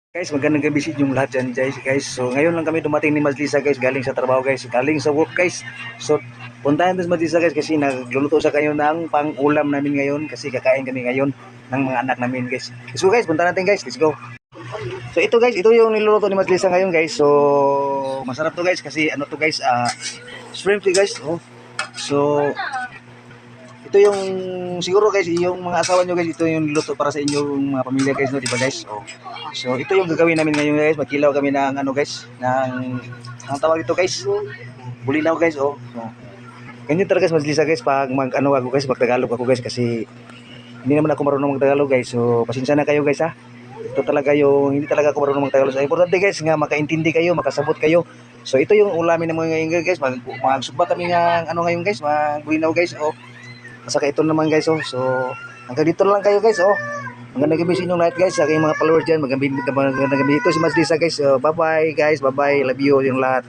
Guys, magandang gabi sa inyong lahat dyan guys. So ngayon lang kami dumating ni Mazlisa guys, galing sa trabaho guys, galing sa work guys. So puntahan din sa Mazlisa guys kasi nagluluto sa kayo ng pang-ulam namin ngayon kasi kakain kami ngayon ng mga anak namin guys. So guys, punta natin guys, let's go. So ito guys, ito yung niluluto ni Mazlisa ngayon guys. So masarap to guys kasi ano to guys, shrimp to guys. Oh. So ito yung siguro guys, yung mga asawa nyo guys, ito yung niluto para sa inyong mga pamilya guys, no, di ba guys? Oh. So ito yung gagawin namin ngayon guys, magkilaw kami ng ano guys, ng ang tawag dito guys, bulinaw guys, oh. So, ganyan talaga guys, Mazlisa guys, pag mag ano ako guys, magtagalog ako guys kasi hindi naman ako marunong magtagalog guys. So pasensya na kayo guys ha. Ito talaga yung hindi talaga ako marunong magtagalog. So importante guys nga makaintindi kayo, makasabot kayo. So ito yung ulamin ng mga ngayon guys, magsugba kami ng ano ngayon guys, magbulinaw guys, oh. Saka ito naman guys, oh. So hanggang dito lang kayo guys, oh. Magandang gabi sa inyong lahat guys, sa aking mga followers dyan. Magandang gabi ito si Mazlisa guys. So, bye bye guys, bye bye, love you yung lahat.